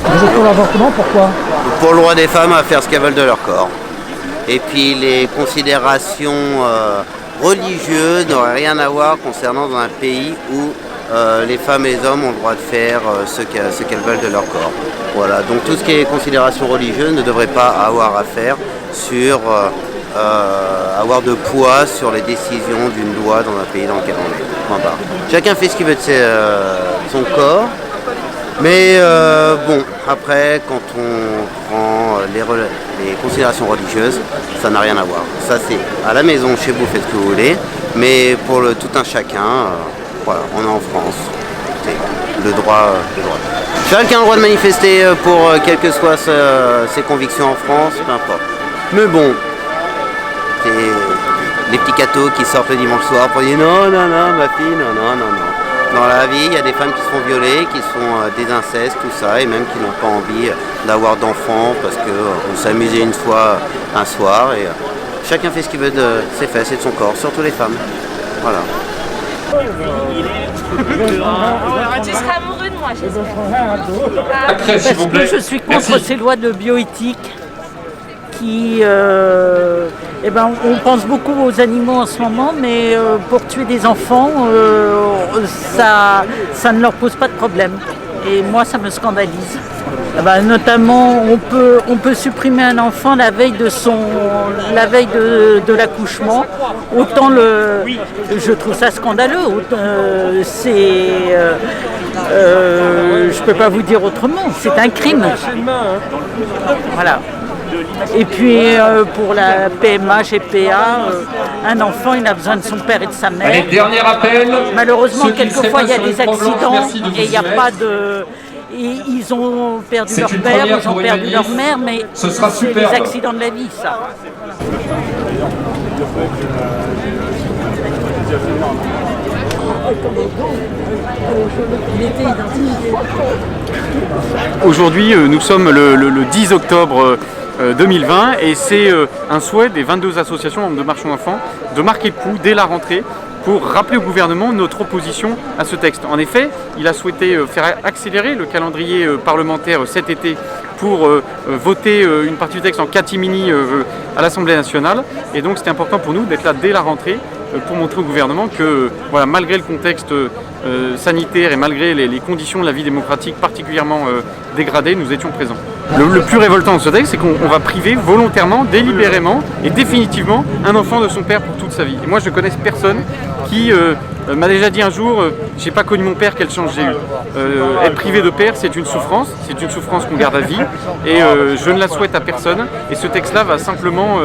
Vous êtes pour l'avortement, pourquoi? Pour le droit des femmes à faire ce qu'elles veulent de leur corps. Et puis les considérations religieuses n'auraient rien à voir concernant dans un pays où les femmes et les hommes ont le droit de faire ce qu'elles veulent de leur corps. Voilà, donc tout ce qui est considération religieuse ne devrait pas avoir à faire sur avoir de poids sur les décisions d'une loi dans un pays dans lequel on est. Point barre. Chacun fait ce qu'il veut de son corps. Mais bon, après, quand on prend les considérations religieuses, ça n'a rien à voir. Ça, c'est à la maison, chez vous, faites ce que vous voulez. Mais pour tout un chacun, voilà, on est en France. C'est le droit. Chacun a le droit de manifester pour quelles que soient ses convictions en France, peu importe. Mais bon, c'est les petits cathos qui sortent le dimanche soir pour dire non, ma fille, non. Dans la vie, il y a des femmes qui se font violer, qui sont des incestes, tout ça, et même qui n'ont pas envie d'avoir d'enfants parce qu'on s'est amusé une fois un soir. Et chacun fait ce qu'il veut de ses fesses et de son corps, surtout les femmes. Voilà. Tu seras amoureux de moi, j'espère. Après, s'il vous plaît. Parce que je suis contre ces lois de bioéthique qui... on pense beaucoup aux animaux en ce moment, mais pour tuer des enfants, ça ne leur pose pas de problème. Et moi, ça me scandalise. Notamment, on peut supprimer un enfant la veille de l'accouchement. Autant je trouve ça scandaleux. Je peux pas vous dire autrement. C'est un crime. Voilà. Et puis pour la PMA, GPA, un enfant il a besoin de son père et de sa mère. Allez, dernier appel. Malheureusement, quelquefois il y a des accidents et il n'y a pas de... Ils ont perdu leur père, ils ont perdu leur mère, mais ce sera c'est des accidents de la vie, ça. Aujourd'hui, nous sommes le 10 octobre 2020 et c'est un souhait des 22 associations de Marchons Enfants de marquer le coup dès la rentrée pour rappeler au gouvernement notre opposition à ce texte. En effet, il a souhaité faire accélérer le calendrier parlementaire cet été pour voter une partie du texte en catimini à l'Assemblée nationale. Et donc c'était important pour nous d'être là dès la rentrée pour montrer au gouvernement que voilà, malgré le contexte sanitaire et malgré les conditions de la vie démocratique particulièrement dégradées, nous étions présents. Le plus révoltant de ce texte, c'est qu'on va priver volontairement, délibérément et définitivement un enfant de son père pour toute sa vie. Et moi, je ne connais personne qui m'a déjà dit un jour j'ai pas connu mon père, quelle chance j'ai eu. Être privé de père, c'est une souffrance qu'on garde à vie et je ne la souhaite à personne. Et ce texte-là va simplement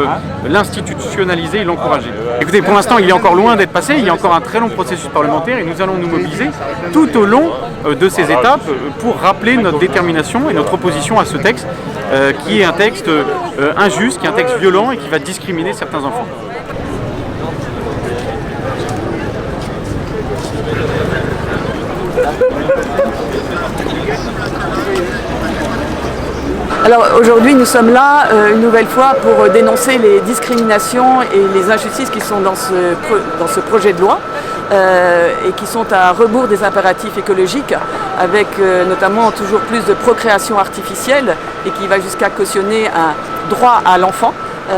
l'institutionnaliser et l'encourager. Écoutez, pour l'instant, il est encore loin d'être passé, il y a encore un très long processus parlementaire et nous allons nous mobiliser tout au long de ces étapes pour rappeler notre détermination et notre opposition à ce texte qui est un texte injuste, qui est un texte violent et qui va discriminer certains enfants. Alors aujourd'hui nous sommes là une nouvelle fois pour dénoncer les discriminations et les injustices qui sont dans ce projet de loi et qui sont à rebours des impératifs écologiques avec notamment toujours plus de procréation artificielle et qui va jusqu'à cautionner un droit à l'enfant.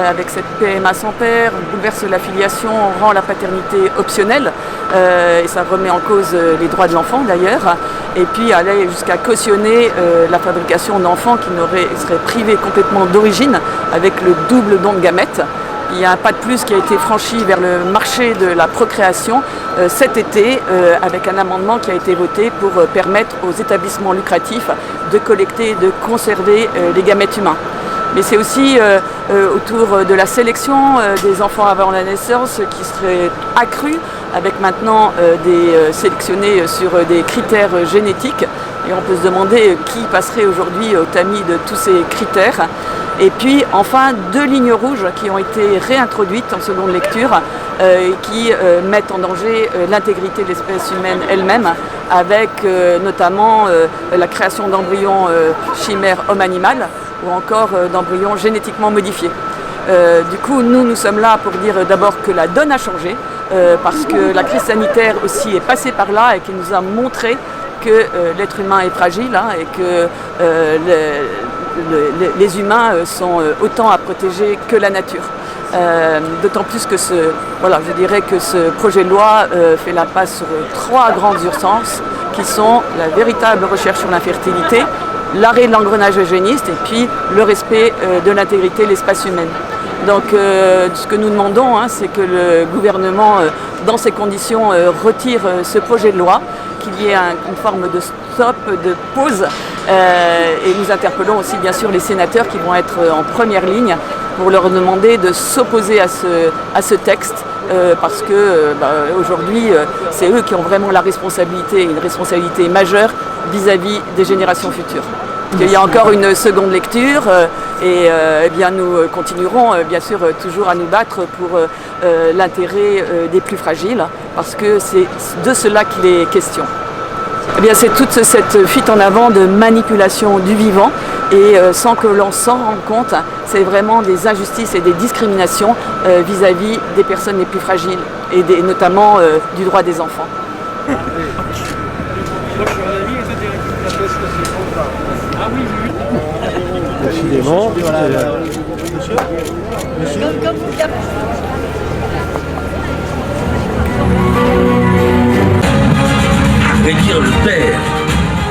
Avec cette PMA sans père, on bouleverse la filiation, on rend la paternité optionnelle et ça remet en cause les droits de l'enfant d'ailleurs. Et puis aller jusqu'à cautionner la fabrication d'enfants qui seraient privés complètement d'origine avec le double don de gamètes. Il y a un pas de plus qui a été franchi vers le marché de la procréation cet été avec un amendement qui a été voté pour permettre aux établissements lucratifs de collecter et de conserver les gamètes humains. Mais c'est aussi autour de la sélection des enfants avant la naissance qui serait accrue avec maintenant des sélectionnés sur des critères génétiques. Et on peut se demander qui passerait aujourd'hui au tamis de tous ces critères. Et puis enfin 2 lignes rouges qui ont été réintroduites en seconde lecture et qui mettent en danger l'intégrité de l'espèce humaine elle-même avec notamment la création d'embryons chimères homme-animal ou encore d'embryons génétiquement modifiés. Du coup, nous sommes là pour dire d'abord que la donne a changé, parce que la crise sanitaire aussi est passée par là et qui nous a montré que l'être humain est fragile et que les humains sont autant à protéger que la nature. D'autant plus que je dirais que ce projet de loi fait la passe sur 3 grandes urgences qui sont la véritable recherche sur l'infertilité, l'arrêt de l'engrenage eugéniste et puis le respect de l'intégrité de l'espace humain. Donc ce que nous demandons, c'est que le gouvernement, dans ces conditions, retire ce projet de loi, qu'il y ait une forme de stop, de pause. Et nous interpellons aussi bien sûr les sénateurs qui vont être en première ligne pour leur demander de s'opposer à ce texte. Parce que aujourd'hui, c'est eux qui ont vraiment la responsabilité, une responsabilité majeure vis-à-vis des générations futures. Il y a encore une seconde lecture et bien nous continuerons bien sûr toujours à nous battre pour l'intérêt des plus fragiles parce que c'est de cela qu'il est question. Eh bien, c'est toute cette fuite en avant de manipulation du vivant et sans que l'on s'en rende compte, c'est vraiment des injustices et des discriminations vis-à-vis des personnes les plus fragiles et notamment du droit des enfants. Décidément. Réduire le père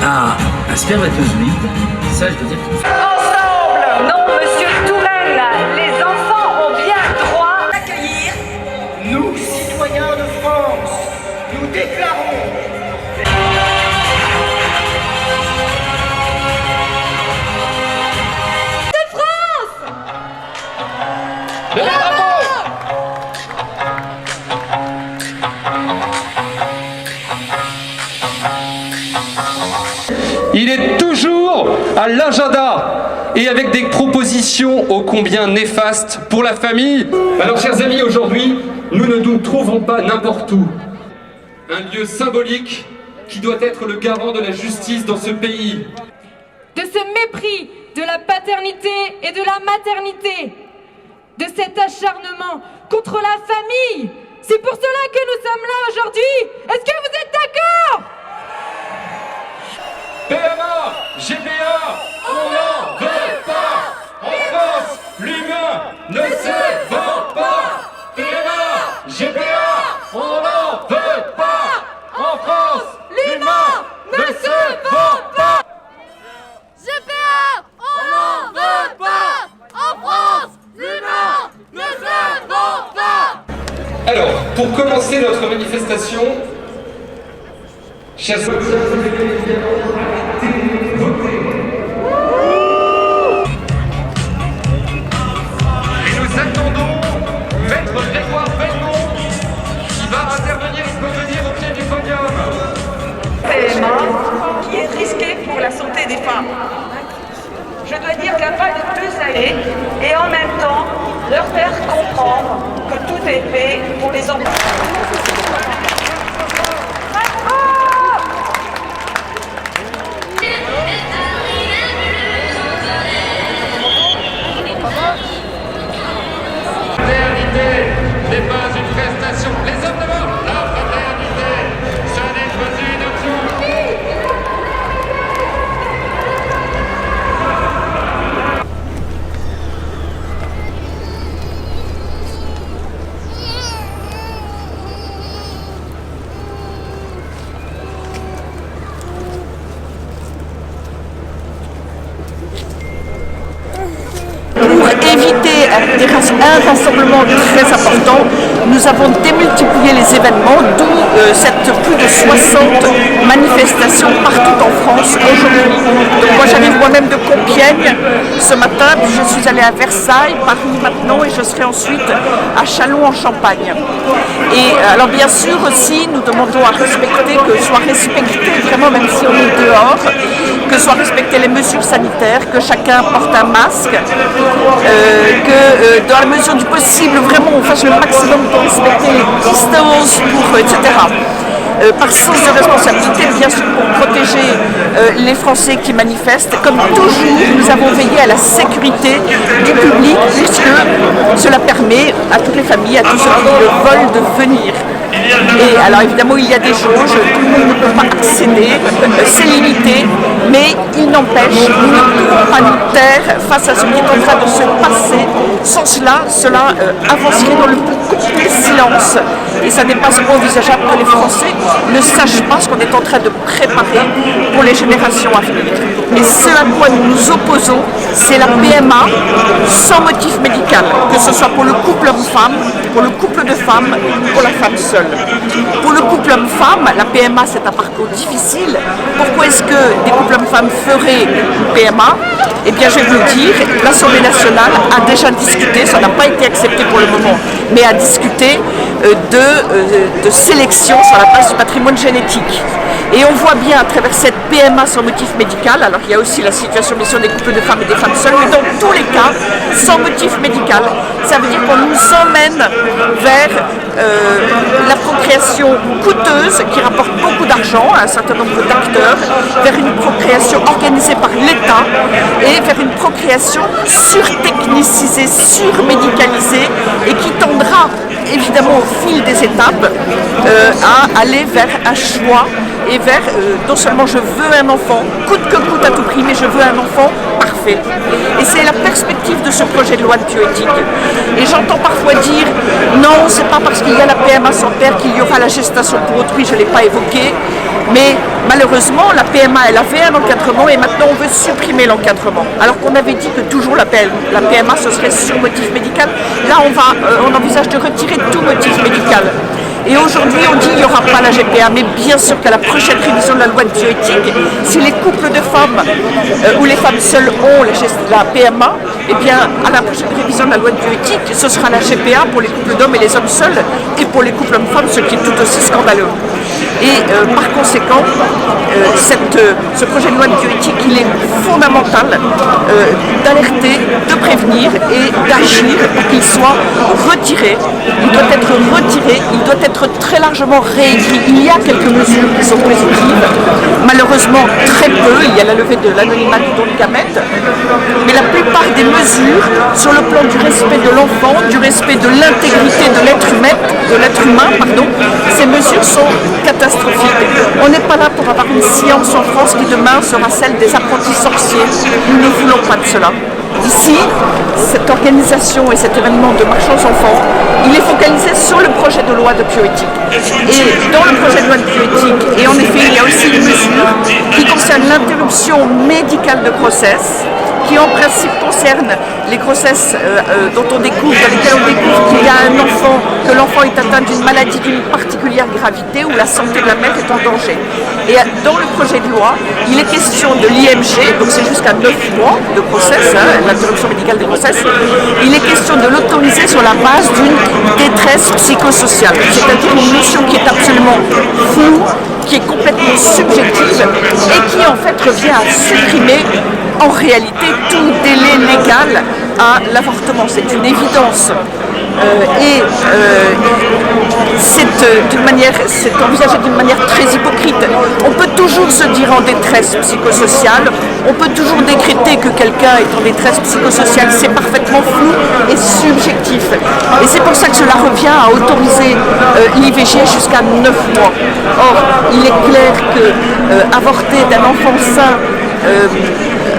à un spermatozoïde, ça je veux dire. Ensemble, non, monsieur Tourelle, les enfants ont bien droit d'accueillir. Nous, citoyens de France, nous déclarons de France. Il est toujours à l'agenda et avec des propositions ô combien néfastes pour la famille. Alors chers amis, aujourd'hui, nous ne nous trouvons pas n'importe où. Un lieu symbolique qui doit être le garant de la justice dans ce pays. De ce mépris de la paternité et de la maternité, de cet acharnement contre la famille. C'est pour cela que nous sommes là aujourd'hui. Est-ce que vous êtes d'accord ? PMA, GPA, on n'en veut pas. En France, l'humain ne se vend pas. PMA, GPA, on n'en veut pas. En France, l'humain ne se vend pas. GPA, on n'en veut pas. En France, l'humain ne se vend pas. Alors, pour commencer notre manifestation, chers et nous attendons Maître Grégoire Belmont qui va intervenir, il peut venir au pied du podium. PMA qui est risqué pour la santé des femmes. Je dois dire qu'il n'y a pas de plus à aider et en même temps leur faire comprendre que tout est fait pour les enfants. N'est pas une prestation. Les hommes devant, la fraternité, ce n'est pas une option. Pour éviter un rassemblement très important, nous avons démultiplié les événements, d'où plus de 60 manifestations partout en France aujourd'hui. Donc moi j'arrive moi-même de Compiègne ce matin, puis je suis allée à Versailles, Paris maintenant, et je serai ensuite à Châlons en Champagne. Et alors bien sûr aussi, nous demandons à respecter, que soient respectées vraiment, même si on est dehors, que soient respectées les mesures sanitaires, que chacun porte un masque, que dans la mesure du possible, vraiment on fasse le maximum pour respecter les distances, etc. par sens de responsabilité, bien sûr, pour protéger les Français qui manifestent. Comme toujours, nous avons veillé à la sécurité du public, puisque cela permet à toutes les familles, à tous ceux qui le veulent, de venir. Et alors évidemment il y a des jauges, tout le monde ne peut pas accéder, c'est limité, mais il n'empêche, nous ne pouvons pas nous taire face à ce qui est en train de se passer. Sans cela, cela avancerait dans le plus complet silence et ça n'est pas envisageable que les Français ne sachent pas ce qu'on est en train de préparer pour les générations à venir. Et ce à quoi nous nous opposons, c'est la PMA sans motif médical, que ce soit pour le couple homme-femme, pour le couple de femmes, pour la femme seule. Pour le couple homme-femme, la PMA c'est un parcours difficile. Pourquoi est-ce que des couples hommes-femmes feraient une PMA? Eh bien je vais vous le dire, l'Assemblée nationale a déjà discuté, ça n'a pas été accepté pour le moment, mais a discuté de sélection sur la base du patrimoine génétique. Et on voit bien à travers cette PMA sans motif médical, alors il y a aussi la situation bien sûr des couples de femmes et des femmes seules, mais dans tous les cas, sans motif médical, ça veut dire qu'on nous emmène vers la procréation coûteuse qui rapporte beaucoup d'argent à un certain nombre d'acteurs, vers une procréation organisée par l'État et vers une procréation surtechnicisée, surmédicalisée et qui tendra évidemment au fil des étapes à aller vers un choix et vers non seulement je veux un enfant, coûte que coûte à tout prix, mais je veux un enfant parfait. Et c'est la perspective de ce projet de loi de bioéthique. Et j'entends parfois dire non, c'est pas parce qu'il y a la PMA sans père qu'il y aura la gestation pour autrui, je ne l'ai pas évoqué, mais malheureusement la PMA elle avait un encadrement et maintenant on veut supprimer l'encadrement. Alors qu'on avait dit que toujours la PMA ce serait sur motif médical, là on envisage de retirer tout motif médical. Et aujourd'hui, on dit qu'il n'y aura pas la GPA, mais bien sûr qu'à la prochaine révision de la loi de bioéthique, si les couples de femmes ou les femmes seules ont la PMA, eh bien, à la prochaine révision de la loi de bioéthique, ce sera la GPA pour les couples d'hommes et les hommes seuls, et pour les couples hommes-femmes, ce qui est tout aussi scandaleux. Et par conséquent, ce projet de loi de bioéthique, il est fondamental d'alerter, de prévenir et d'agir pour qu'il soit retiré. Il doit être retiré, il doit être très largement réécrit. Il y a quelques mesures qui sont positives, malheureusement très peu. Il y a la levée de l'anonymat du don de gamètes, mais la plupart des mesures sur le plan du respect de l'enfant, du respect de l'intégrité de l'être humain, ces mesures sont catastrophiques. On n'est pas là pour avoir une science en France qui demain sera celle des apprentis sorciers. Nous ne voulons pas de cela. Ici, cette organisation et cet événement de Marche aux enfants, il est focalisé sur le projet de loi de bioéthique. Et dans le projet de loi de bioéthique, et en effet, il y a aussi une mesure qui concerne l'interruption médicale de grossesse, qui en principe concerne les grossesses dans lesquelles on découvre qu'il y a un enfant, que l'enfant est atteint d'une maladie d'une particulière gravité ou la santé de la mère est en danger. Et dans le projet de loi, il est question de l'IMG, donc c'est jusqu'à 9 mois de grossesse, l'interruption médicale de grossesse, il est question de l'autoriser sur la base d'une détresse psychosociale, c'est-à-dire une notion qui est absolument floue, qui est complètement subjective et qui en fait revient à supprimer en réalité tout délai légal à l'avortement. C'est une évidence. C'est envisagé d'une manière très hypocrite. On peut toujours se dire en détresse psychosociale, on peut toujours décréter que quelqu'un est en détresse psychosociale, c'est parfaitement flou et subjectif. Et c'est pour ça que cela revient à autoriser l'IVG jusqu'à 9 mois. Or, il est clair que avorter d'un enfant sain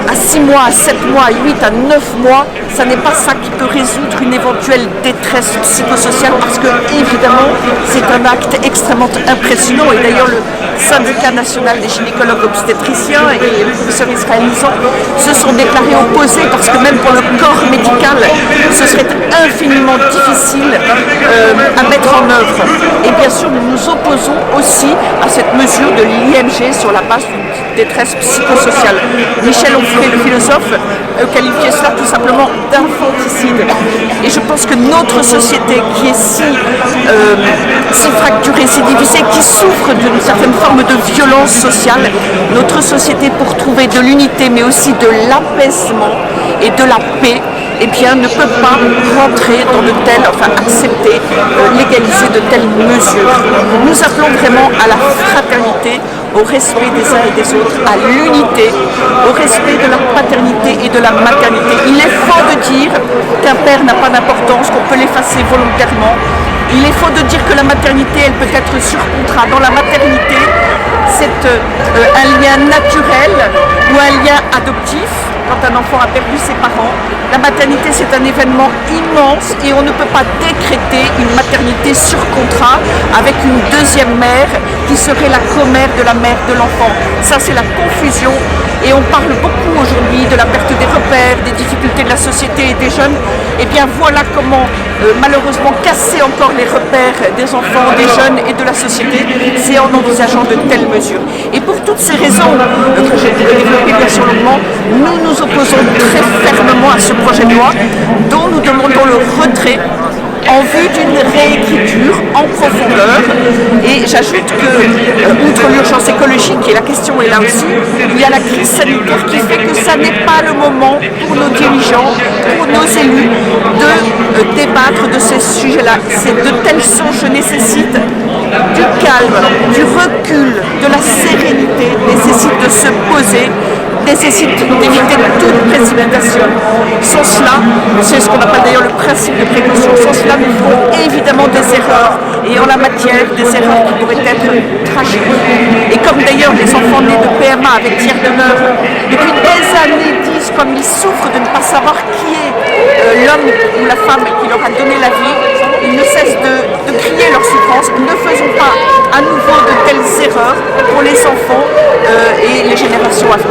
à 6 mois, à 7 mois, à 8, à 9 mois, ça n'est pas ça qui peut résoudre une éventuelle détresse psychosociale parce que, évidemment, c'est un acte extrêmement impressionnant. Et d'ailleurs, le syndicat national des gynécologues obstétriciens et le professeur Israël Nizan se sont déclarés opposés parce que même pour le corps médical, ce serait infiniment difficile à mettre en œuvre. Et bien sûr, nous nous opposons aussi à cette mesure de l'IMG sur la base d'une détresse psychosociale. Michel Onfray, le philosophe, qualifiait cela tout simplement d'infanticide. Et je pense que notre société qui est si fracturée, si divisée, qui souffre d'une certaine forme de violence sociale, notre société pour trouver de l'unité mais aussi de l'apaisement et de la paix eh bien, ne peut pas rentrer dans de telles, enfin accepter, légaliser de telles mesures. Nous appelons vraiment à la fraternité, au respect des uns et des autres, à l'unité, au respect de la paternité et de la maternité. Il est faux de dire qu'un père n'a pas d'importance, qu'on peut l'effacer volontairement. Il est faux de dire que la maternité, elle peut être sur contrat. Dans la maternité, c'est un lien naturel ou un lien adoptif. Quand un enfant a perdu ses parents, la maternité c'est un événement immense et on ne peut pas décréter une maternité sur contrat avec une deuxième mère qui serait la commère de la mère de l'enfant. Ça c'est la confusion et on parle beaucoup aujourd'hui de la perte des repères, des difficultés de la société et des jeunes. Et bien voilà comment malheureusement casser encore les repères des enfants, des jeunes et de la société, c'est en envisageant de telles mesures. Et pour toutes ces raisons que j'ai développées bien sûr longuement, nous nous opposons très fermement à ce projet de loi dont nous demandons le retrait en vue d'une réécriture en profondeur. Et j'ajoute que, outre l'urgence écologique, et la question est là aussi, il y a la crise sanitaire qui fait que ça n'est pas le moment pour nos dirigeants, pour nos élus, de débattre de ces sujets-là. De tels songes nécessitent du calme, du recul, de la sérénité, nécessitent de se poser, nécessite d'éviter toute précipitation. Sans cela, c'est ce qu'on appelle d'ailleurs le principe de précaution, sans cela nous ferons évidemment des erreurs, et en la matière, des erreurs qui pourraient être tragiques. Et comme d'ailleurs les enfants nés de PMA avec tiers donneur, depuis des années disent comme ils souffrent de ne pas savoir qui est l'homme ou la femme qui leur a donné la vie, ils ne cessent de crier leur souffrance. Ne faisons pas à nouveau de telles erreurs pour les enfants et les générations à venir.